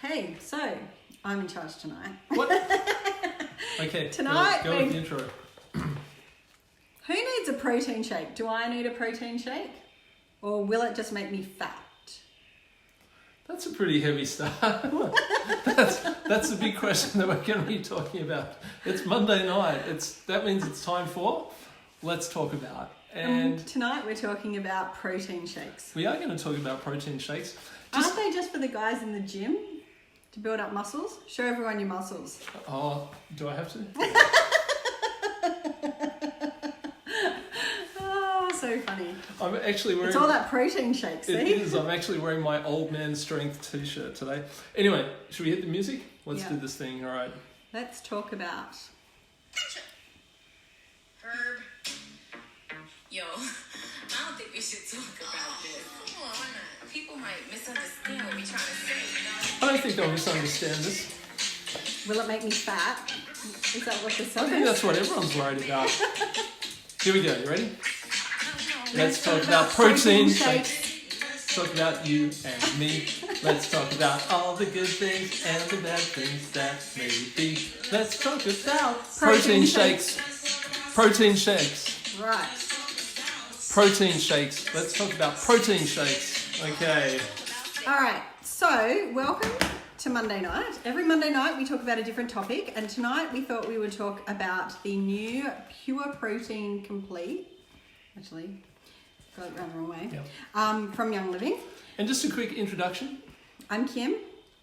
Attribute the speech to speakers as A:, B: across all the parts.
A: Hey, so I'm in charge tonight.
B: What? Okay,
A: Tonight
B: go with the intro.
A: Who needs a protein shake? Do I need a protein shake? Or will it just make me fat?
B: That's a pretty heavy start. that's the big question that we're going to be talking about. It's Monday night. That means it's time for Let's Talk About. And
A: tonight we're talking about protein shakes.
B: we are going to talk about protein shakes.
A: Aren't they just for the guys in the gym to build up muscles? Show everyone your muscles.
B: Oh, do I have to?
A: Oh, so funny.
B: I'm actually wearing...
A: It's all that protein shake, see?
B: It is. I'm actually wearing my old man strength t-shirt today. Anyway, should we hit the music? Let's do this thing. All right.
A: Let's talk about...
C: Herb. Yo, I don't think we should talk about this. Why not? People might misunderstand what we're trying to say, you know?
B: I don't think they'll misunderstand this.
A: Will it make me fat? Is that what the song
B: I think
A: is?
B: that's what everyone's worried about. Here we go. You ready? Let's talk about protein shakes. Let's talk about you and me. Let's talk about all the good things and the bad things that may be. Let's talk about protein shakes. Protein shakes.
A: Right.
B: Protein shakes. Let's talk about protein shakes. Okay.
A: All right. So, welcome to Monday night. Every Monday night we talk about a different topic, and tonight we thought we would talk about the new Pure Protein Complete. Actually, got it round the wrong way.
B: Yep.
A: From Young Living.
B: And just a quick introduction.
A: I'm Kim.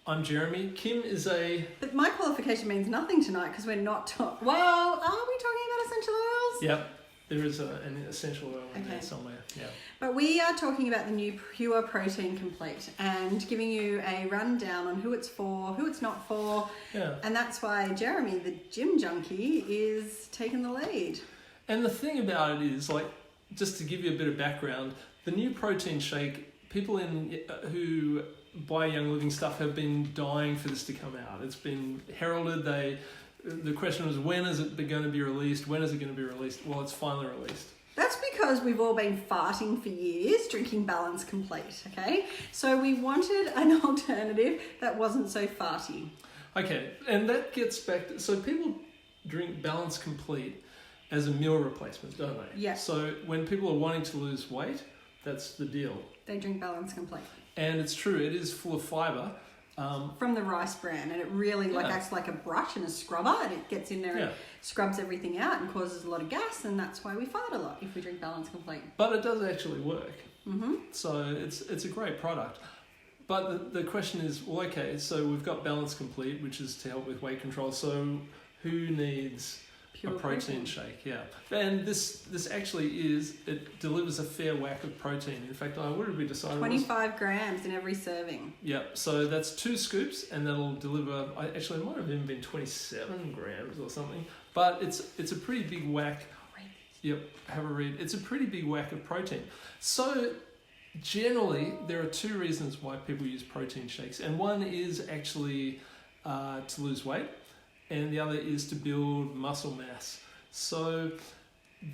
B: I'm Jeremy. Kim is a...
A: But my qualification means nothing tonight because we're not well, are we talking about essential oils?
B: Yep. There is an essential oil in there
A: Okay.
B: somewhere. Yeah.
A: But we are talking about the new Pure Protein Complete and giving you a rundown on who it's for, who it's not for.
B: Yeah.
A: And that's why Jeremy, the gym junkie, is taking the lead.
B: And the thing about it is, like, just to give you a bit of background, the new protein shake, people who buy Young Living stuff have been dying for this to come out. It's been heralded. The question was, when is it going to be released? When is it going to be released? Well, it's finally released.
A: That's because we've all been farting for years, drinking Balance Complete, okay? So we wanted an alternative that wasn't so farty.
B: Okay, and that gets back to... So people drink Balance Complete as a meal replacement, don't they?
A: Yeah.
B: So when people are wanting to lose weight, that's the deal.
A: They drink Balance Complete.
B: And it's true, it is full of fibre.
A: From the rice bran, and it really acts like a brush and a scrubber, and it gets in there and scrubs everything out and causes a lot of gas, and that's why we fart a lot if we drink Balance Complete.
B: But it does actually work.
A: Mm-hmm.
B: So it's a great product. But the question is, well, okay, so we've got Balance Complete, which is to help with weight control. So who needs
A: Pure
B: a protein shake? Yeah. And this actually it delivers a fair whack of protein. In fact, what did we decide?
A: 25 grams in every serving.
B: Yep. So that's 2 scoops, and that'll deliver. It might have even been 27 grams or something. But it's a pretty big whack. Yep. Have a read. It's a pretty big whack of protein. So generally, there are 2 reasons why people use protein shakes, and one is actually to lose weight, and the other is to build muscle mass. So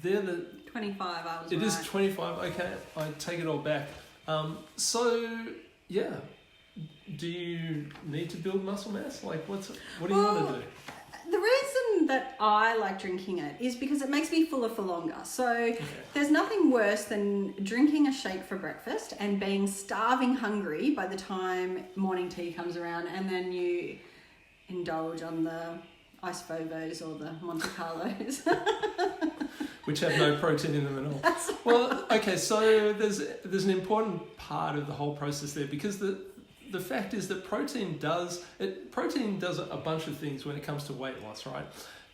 B: they're the...
A: 25, I was
B: It
A: right.
B: is 25, okay, I take it all back. So, yeah, do you need to build muscle mass? Like, what do you want to do?
A: The reason that I like drinking it is because it makes me fuller for longer. So there's nothing worse than drinking a shake for breakfast and being starving hungry by the time morning tea comes around, and then you indulge on the Ice Vovos or the Monte Carlos.
B: Which have no protein in them at all. Well, okay, so there's an important part of the whole process there, because the fact is that protein does a bunch of things when it comes to weight loss, right?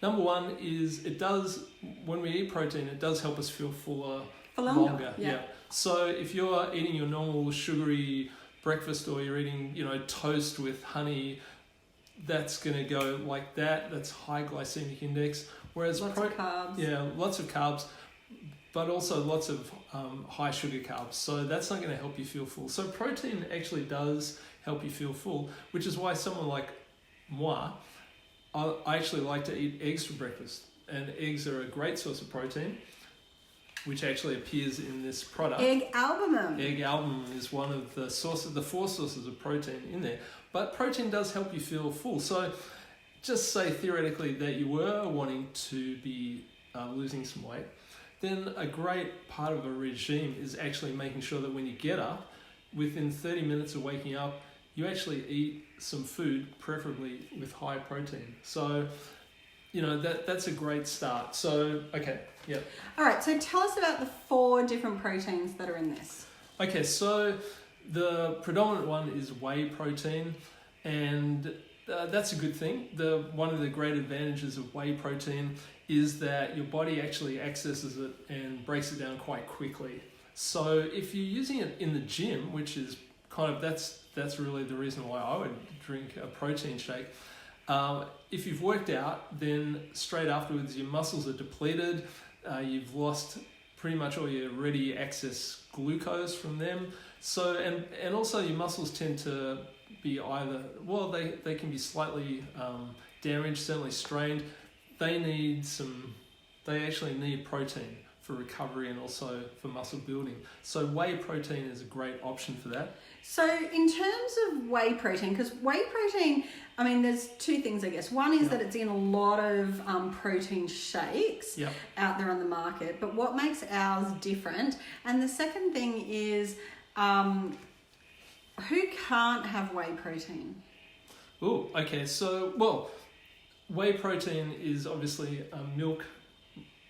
B: Number one is when we eat protein, it does help us feel fuller
A: For longer.
B: Yeah. So if you're eating your normal sugary breakfast, or you're eating, toast with honey, that's going to go like that. That's high glycemic index. Whereas
A: lots of carbs.
B: Yeah, lots of carbs, but also lots of high sugar carbs. So that's not going to help you feel full. So protein actually does help you feel full, which is why someone like moi, I actually like to eat eggs for breakfast. And eggs are a great source of protein. which actually appears in this product.
A: Egg albumin.
B: Egg albumin is one of the four sources of protein in there. But protein does help you feel full. So just say theoretically that you were wanting to be losing some weight, then a great part of a regime is actually making sure that when you get up, within 30 minutes of waking up, you actually eat some food, preferably with high protein. So, that's a great start. So, okay, yeah.
A: All right, so tell us about the 4 different proteins that are in this.
B: Okay, so the predominant one is whey protein, and that's a good thing. One of the great advantages of whey protein is that your body actually accesses it and breaks it down quite quickly. So if you're using it in the gym, which is that's really the reason why I would drink a protein shake. If you've worked out, then straight afterwards your muscles are depleted. You've lost pretty much all your ready access glucose from them. So and also your muscles tend to be they can be slightly damaged, certainly strained. They actually need protein for recovery and also for muscle building. So whey protein is a great option for that.
A: So in terms of whey protein, because whey protein, there's 2 things, I guess. One is that it's in a lot of protein shakes out there on the market. But what makes ours different? And the second thing is, who can't have whey protein?
B: Oh, okay. So, whey protein is obviously milk.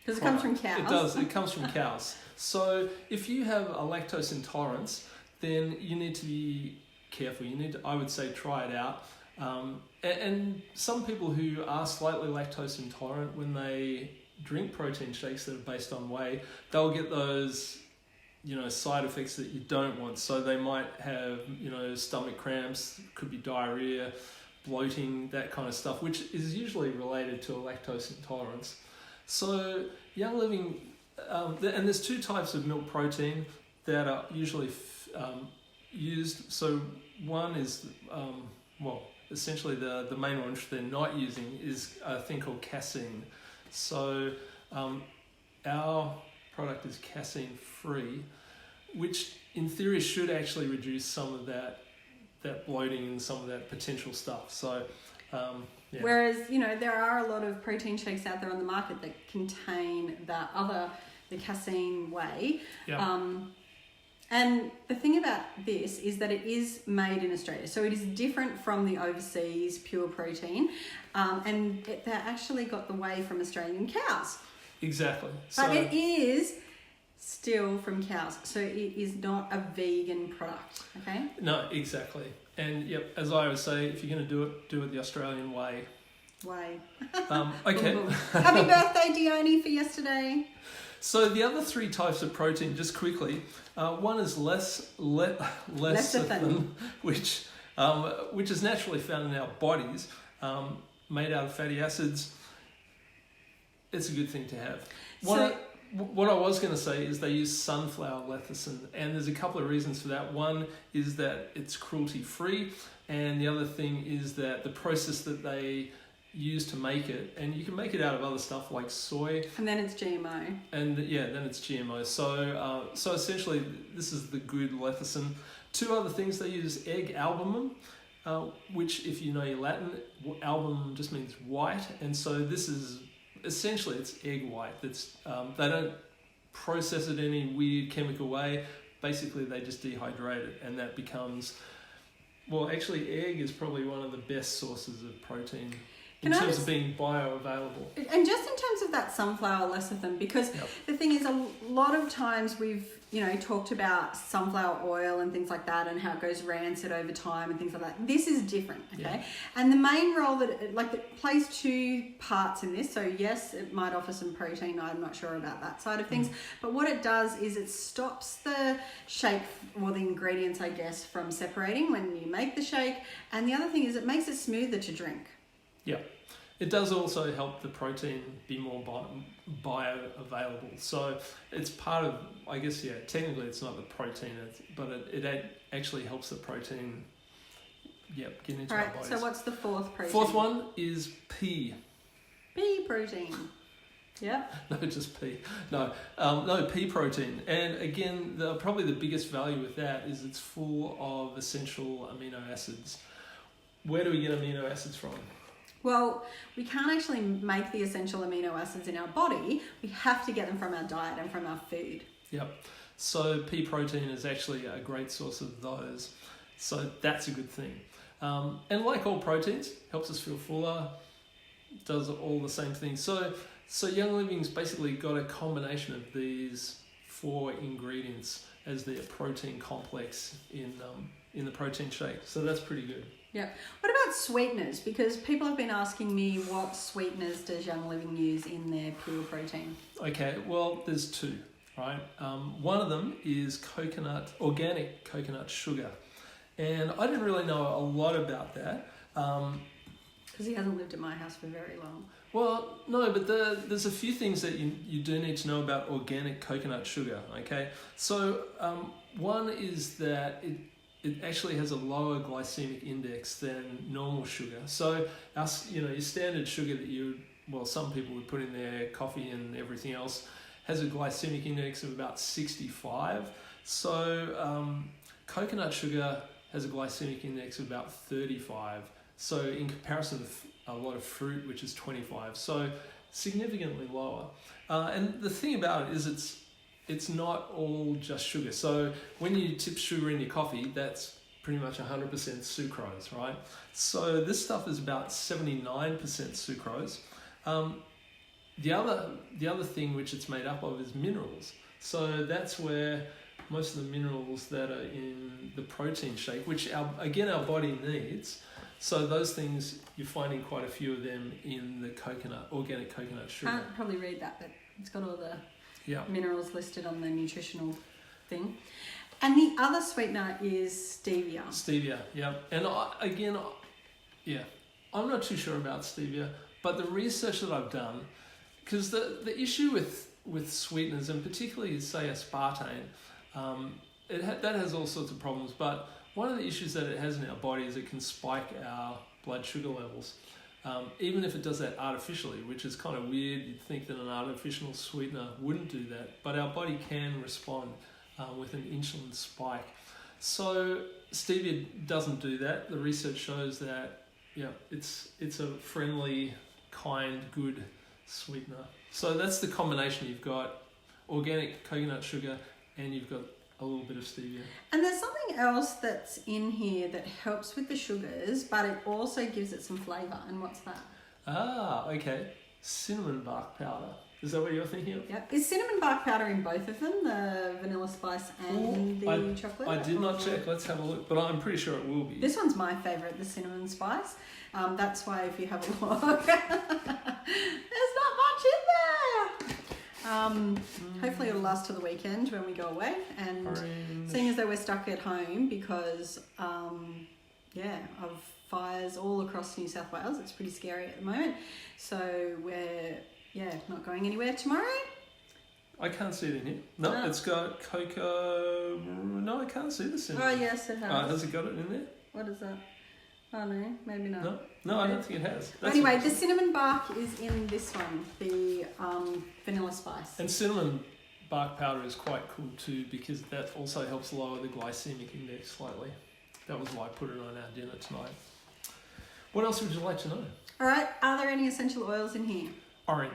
A: Because it comes from cows.
B: It does. It comes from cows. So if you have a lactose intolerance, then you need to be careful. You need to, I would say, try it out. And some people who are slightly lactose intolerant, when they drink protein shakes that are based on whey, they'll get those, side effects that you don't want. So they might have, stomach cramps, could be diarrhea, bloating, that kind of stuff, which is usually related to a lactose intolerance. So Young Living, and there's 2 types of milk protein that are usually used. So one is, essentially the main one which they're not using is a thing called casein. So our product is casein free, which in theory should actually reduce some of that bloating and some of that potential stuff. So yeah.
A: Whereas, there are a lot of protein shakes out there on the market that contain the casein whey.
B: Yeah.
A: And the thing about this is that it is made in Australia. So it is different from the overseas pure protein. And they actually got the whey from Australian cows.
B: Exactly.
A: But it is still from cows. So it is not a vegan product, okay?
B: No, exactly. And as I always say, if you're going to do it the Australian way.
A: Way.
B: Okay.
A: Happy birthday, Dione, for yesterday.
B: So the other 3 types of protein, just quickly, one is lecithin, which is naturally found in our bodies, made out of fatty acids. It's a good thing to have. What I was going to say is they use sunflower lecithin, and there's a couple of reasons for that. One is that it's cruelty-free, and the other thing is that the process that they use to make it, and you can make it out of other stuff like soy.
A: And then it's GMO.
B: And then it's GMO. So essentially, this is the good lecithin. 2 other things they use: egg albumin, which, if you know your Latin, albumin just means white, and so this is essentially it's egg white. That's they don't process it any weird chemical way. Basically, they just dehydrate it, and that becomes actually, egg is probably one of the best sources of protein in terms of being bioavailable.
A: And just in terms of that sunflower lecithin, because the thing is, a lot of times we've talked about sunflower oil and things like that, and how it goes rancid over time and things like that. This is different, okay? And the main role that it plays 2 parts in this. So yes, it might offer some protein. I'm not sure about that side of things, but what it does is it stops the shake, or the ingredients, I guess, from separating when you make the shake. And the other thing is it makes it smoother to drink. Yeah.
B: It does also help the protein be more bioavailable. So it's part of, I guess, technically it's not the protein, but it actually helps the protein get into our bodies.
A: So what's the 4th protein?
B: 4th one is pea.
A: Pea protein. Yep.
B: No, just pea. No, pea protein. And again, probably the biggest value with that is it's full of essential amino acids. Where do we get amino acids from?
A: Well, we can't actually make the essential amino acids in our body. We have to get them from our diet and from our food.
B: Yep. So pea protein is actually a great source of those. So that's a good thing. And like all proteins, helps us feel fuller, does all the same things. So Young Living's basically got a combination of these 4 ingredients as their protein complex in the protein shake. So that's pretty good.
A: Yeah. What about sweeteners? Because people have been asking me what sweeteners does Young Living use in their pure protein?
B: Okay, well, there's 2, right? One of them is organic coconut sugar. And I didn't really know a lot about that.
A: Because he hasn't lived at my house for very long.
B: Well, no, but there's a few things that you do need to know about organic coconut sugar, okay? So one is that it actually has a lower glycemic index than normal sugar. So your standard sugar that some people would put in their coffee and everything else has a glycemic index of about 65. So coconut sugar has a glycemic index of about 35. So in comparison with a lot of fruit, which is 25, so significantly lower. And the thing about it is it's not all just sugar. So when you tip sugar in your coffee, that's pretty much 100% sucrose, right? So this stuff is about 79% sucrose. The other thing which it's made up of is minerals. So that's where most of the minerals that are in the protein shake, which our body needs. So those things, you're finding quite a few of them in the organic coconut sugar.
A: Can't probably read that, but it's got all the minerals listed on the nutritional thing. And the other sweetener is stevia. Stevia,
B: yeah. And I'm not too sure about stevia, but the research that I've done, because the issue with sweeteners, and particularly say aspartame, that has all sorts of problems, but one of the issues that it has in our body is it can spike our blood sugar levels, even if it does that artificially, which is kind of weird. You'd think that an artificial sweetener wouldn't do that, but our body can respond with an insulin spike. So stevia doesn't do that. The research shows that it's a friendly, kind, good sweetener. So that's the combination. You've got organic coconut sugar and you've got a little bit of stevia.
A: And there's something else that's in here that helps with the sugars, but it also gives it some flavour. And what's that?
B: Okay. Cinnamon bark powder. Is that what you're thinking of?
A: Yeah. Is cinnamon bark powder in both of them, the vanilla spice and the chocolate?
B: I did not check. Let's have a look. But I'm pretty sure it will be.
A: This one's my favourite, the cinnamon spice. That's why if you have a look, there's not much in there. Hopefully it'll last till the weekend when we go away. And seeing as though we're stuck at home because of fires all across New South Wales, it's pretty scary at the moment. So we're not going anywhere tomorrow.
B: I can't see it in here. No, it's got cocoa. No, I can't see the cinnamon.
A: Oh yes, it has.
B: Has it got it in there?
A: What is that? Oh no, maybe not.
B: No, I don't think it has.
A: Anyway, the cinnamon bark is in this one, the vanilla spice.
B: And cinnamon bark powder is quite cool too because that also helps lower the glycemic index slightly. That was why I put it on our dinner tonight. What else would you like to know?
A: All right, are there any essential oils in here?
B: Orange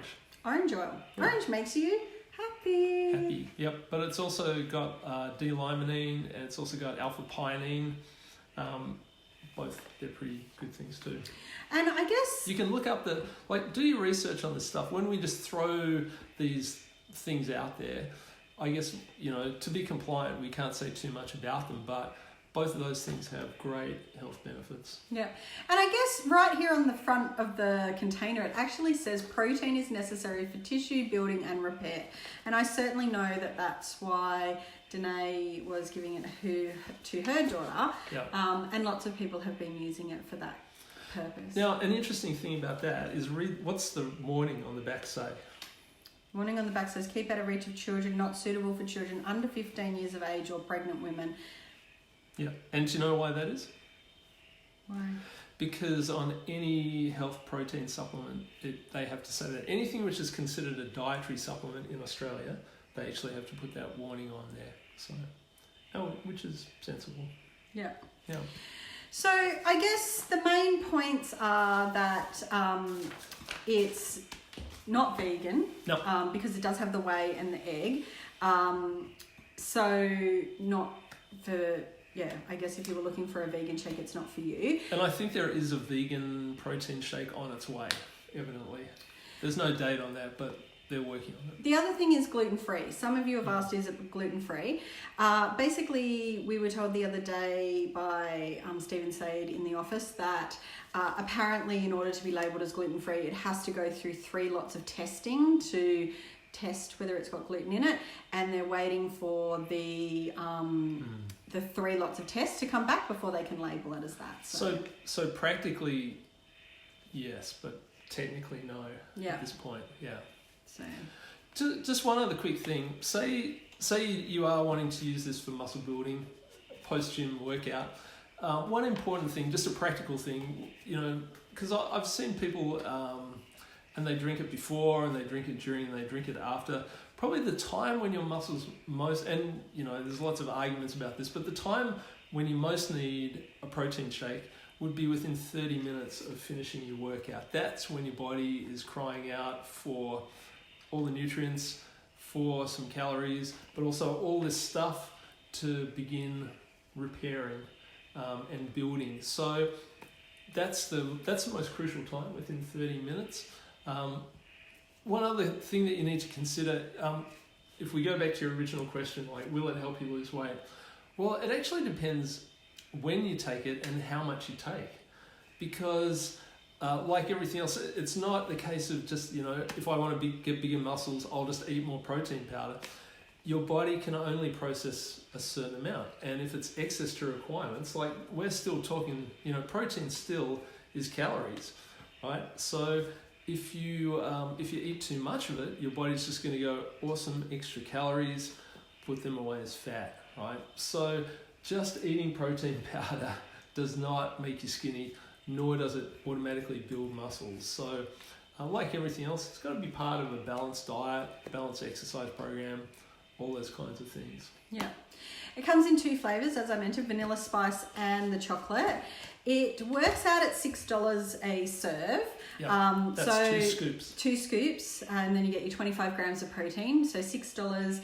A: oil. Yeah. Orange makes you happy.
B: Yep. But it's also got D-limonene and it's also got alpha-pinene. Both, they're pretty good things too.
A: And I guess
B: you can look up do your research on this stuff. When we just throw these things out there, I guess, to be compliant, we can't say too much about them, but both of those things have great health benefits. Yeah.
A: And I guess right here on the front of the container, it actually says protein is necessary for tissue building and repair. And I certainly know that that's why Danae was giving it to her daughter.
B: Yep.
A: And lots of people have been using it for that purpose.
B: Now, an interesting thing about that is what's the warning on the back say?
A: Warning on the back says, keep out of reach of children, not suitable for children under 15 years of age or pregnant women.
B: Yeah, and do you know why that is?
A: Why?
B: because on any health protein supplement, they have to say that anything which is considered a dietary supplement in Australia, they actually have to put that warning on there. So, which is sensible.
A: Yeah.
B: Yeah.
A: So I guess the main points are that it's not vegan,
B: No.
A: because it does have the whey and the egg. So not for, I guess if you were looking for a vegan shake, it's not for you.
B: And I think there is a vegan protein shake on its way, evidently. There's no date on that, but they're working on it.
A: The other thing is gluten-free. Some of you have asked, is it gluten-free? Basically, we were told the other day by Stephen Said in the office that apparently in order to be labelled as gluten-free, it has to go through 3 lots of testing to test whether it's got gluten in it, and they're waiting for the 3 lots of tests to come back before they can label it as that.
B: So practically, yes, but technically no at this point. Yeah.
A: So
B: just one other quick thing. Say you are wanting to use this for muscle building, post-gym workout. One important thing, just a practical thing, because I've seen people and they drink it before and they drink it during and they drink it after. Probably the time when your muscles most, and there's lots of arguments about this, but the time when you most need a protein shake would be within 30 minutes of finishing your workout. That's when your body is crying out for all the nutrients, for some calories, but also all this stuff to begin repairing and building. So that's the most crucial time, within 30 minutes. One other thing that you need to consider, if we go back to your original question, like will it help you lose weight? Well, it actually depends when you take it and how much you take, because like everything else, it's not the case of just, if I want to get bigger muscles, I'll just eat more protein powder. Your body can only process a certain amount, and if it's excess to requirements, like we're still talking, protein still is calories, right? So if you eat too much of it, your body's just going to go, awesome, extra calories, put them away as fat, right? So just eating protein powder does not make you skinny, nor does it automatically build muscles. So like everything else, it's got to be part of a balanced diet, balanced exercise program, all those kinds of things.
A: Yeah. It comes in 2 flavours, as I mentioned, vanilla spice and the chocolate. It works out at $6 a serve.
B: Yeah, that's
A: so
B: 2 scoops.
A: 2 scoops, and then you get your 25 grams of protein, so $6,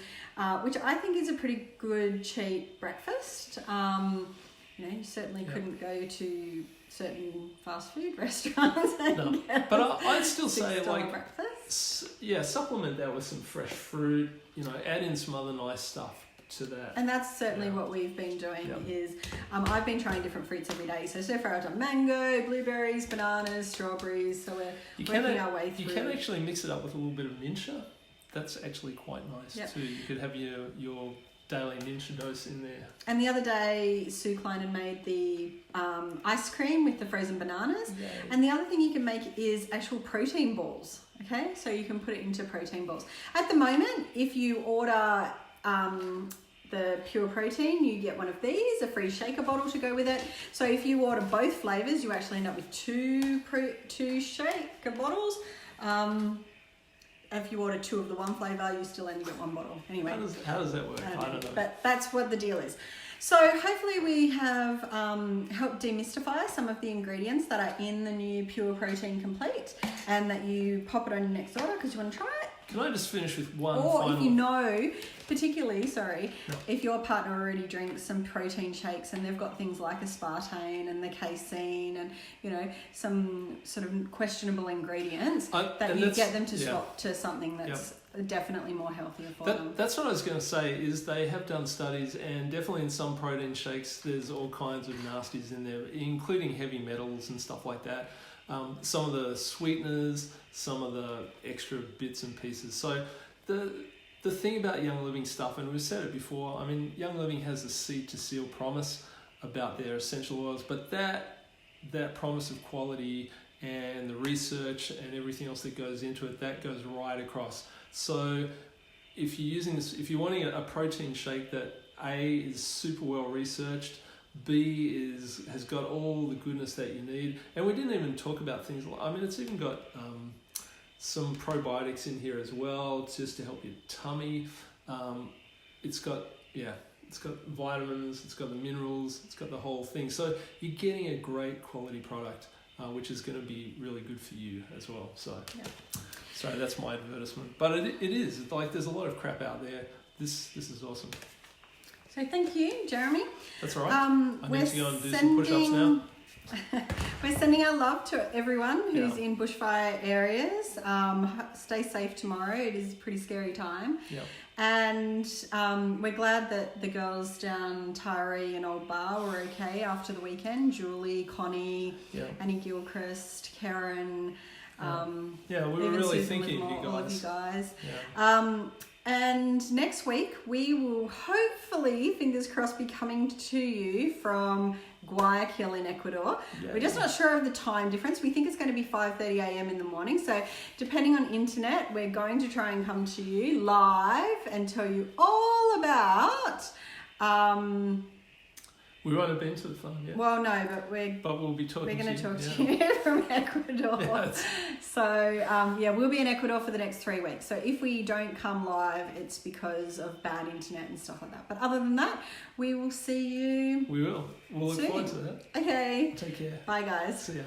A: which I think is a pretty good, cheap breakfast. You certainly couldn't go to certain fast food restaurants and get
B: but I'd still say
A: breakfast.
B: Supplement that with some fresh fruit, add in some other nice stuff to that.
A: And that's certainly what we've been doing is I've been trying different fruits every day. So far I've done mango, blueberries, bananas, strawberries. So we're working our way through.
B: You can actually mix it up with a little bit of ninja. That's actually quite nice too. You could have your daily ninja dose in there.
A: And the other day, Sue Klein had made the ice cream with the frozen bananas. Yay. And the other thing you can make is actual protein balls. Okay, so you can put it into protein balls. At the moment, if you order the pure protein, you get one of these, a free shaker bottle to go with it. So if you order both flavors, you actually end up with two shaker bottles. If you order 2 of the one flavor, you still only get 1 bottle. Anyway,
B: how does that work? I don't know.
A: But that's what the deal is. So hopefully we have helped demystify some of the ingredients that are in the new Pure Protein Complete, and that you pop it on your next order because you want to try it.
B: Can I just finish with one
A: Or
B: final...
A: if you know, particularly, if your partner already drinks some protein shakes and they've got things like aspartame and the casein and, some sort of questionable ingredients, that you get them to swap to something that's definitely more healthier for them.
B: That's what I was going to say, is they have done studies, and definitely in some protein shakes there's all kinds of nasties in there, including heavy metals and stuff like that. Some of the sweeteners, some of the extra bits and pieces. So the thing about Young Living stuff, and we've said it before, I mean, Young Living has a seed to seal promise about their essential oils, but that promise of quality and the research and everything else that goes into it, that goes right across. So if you're using this, if you're wanting a protein shake that A, is super well researched, B has got all the goodness that you need. And we didn't even talk about things like, I mean, it's even got some probiotics in here as well, just to help your tummy. It's got vitamins, it's got the minerals, it's got the whole thing. So you're getting a great quality product, which is going to be really good for you as well. So, sorry, that's my advertisement. But it is, like, there's a lot of crap out there. This is awesome.
A: So thank you, Jeremy.
B: That's all right. I need to go and do some push-ups now.
A: We're sending our love to everyone who's in bushfire areas. Stay safe tomorrow. It is a pretty scary time.
B: Yeah.
A: And we're glad that the girls down Tyree and Old Bar were okay after the weekend. Julie, Connie, Annie Gilchrist, Karen. We were really thinking of you guys. All of you guys.
B: Yeah.
A: And next week we will hopefully, fingers crossed, be coming to you from Guayaquil in Ecuador. Yeah. We're just not sure of the time difference. We think it's going to be 5:30 a.m. in the morning. So depending on internet, we're going to try and come to you live and tell you all about...
B: we won't have been to the farm yet.
A: Well, no, but
B: we'll be talking.
A: We're going to talk to you from Ecuador. Yes. So we'll be in Ecuador for the next 3 weeks. So if we don't come live, it's because of bad internet and stuff like that. But other than that, we will see you.
B: We will. We'll look forward to that.
A: Okay.
B: Take care.
A: Bye, guys.
B: See ya.